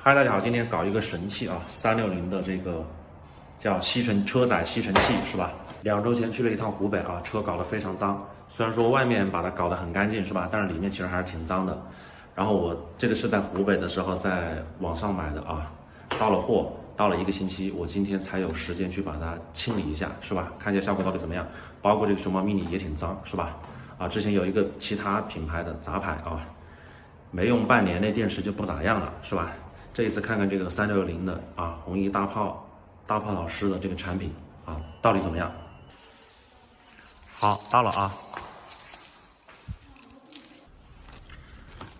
嗨，大家好，今天搞一个神器啊，360的这个叫车载吸尘器是吧？2周前去了一趟湖北啊，车搞得非常脏，虽然说外面把它搞得很干净是吧？但是里面其实还是挺脏的。然后我这个是在湖北的时候在网上买的啊，到了货，到了1个星期，我今天才有时间去把它清理一下是吧？看一下效果到底怎么样。包括这个熊猫 mini 也挺脏是吧？啊，之前有一个其他品牌的杂牌啊，没用半年那电池就不咋样了是吧？这一次看看这个360的啊，弘毅大炮老师的这个产品啊，到底怎么样？好，到了啊，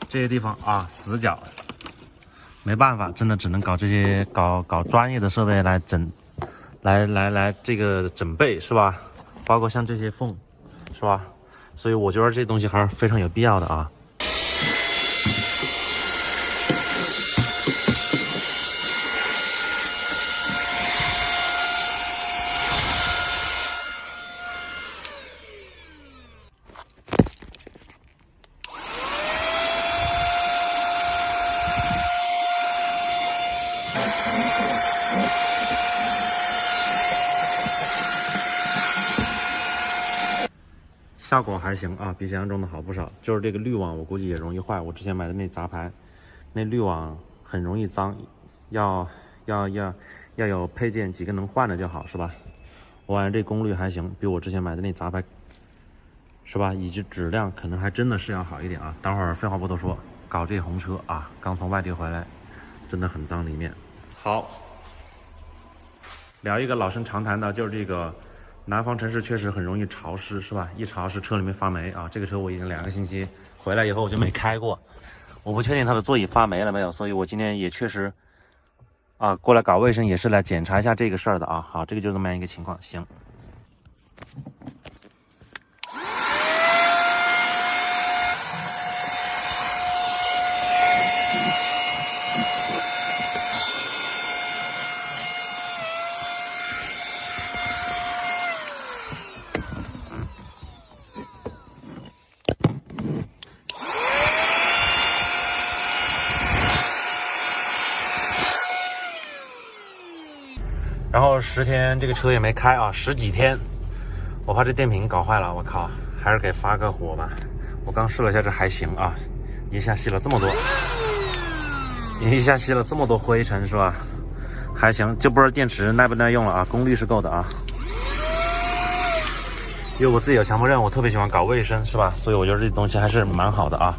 这些地方啊死角，没办法，真的只能搞这些搞专业的设备来来这个整备是吧？包括像这些缝是吧？所以我觉得这东西还是非常有必要的啊。效果还行啊，比想象中的好不少。就是这个滤网，我估计也容易坏。我之前买的那杂牌，那滤网很容易脏，要有配件几个能换的就好，是吧？我感觉这功率还行，比我之前买的那杂牌，是吧？以及质量可能还真的是要好一点啊。待会儿废话不多说，搞这红车啊，刚从外地回来，真的很脏里面。好，聊一个老生常谈的，就是这个。南方城市确实很容易潮湿，是吧？一潮湿车里面发霉啊！这个车我已经2个星期回来以后我就没开过，我不确定它的座椅发霉了没有，所以我今天也确实啊过来搞卫生，也是来检查一下这个事儿的啊。好，这个就这么样一个情况，行。然后10天这个车也没开啊，10几天，我怕这电瓶搞坏了，我靠，还是给发个火吧。我刚试了一下，这还行啊，一下吸了这么多灰尘是吧？还行，就不知道电池耐不耐用了啊，功率是够的啊。因为我自己有强迫症，我特别喜欢搞卫生是吧？所以我觉得这东西还是蛮好的啊。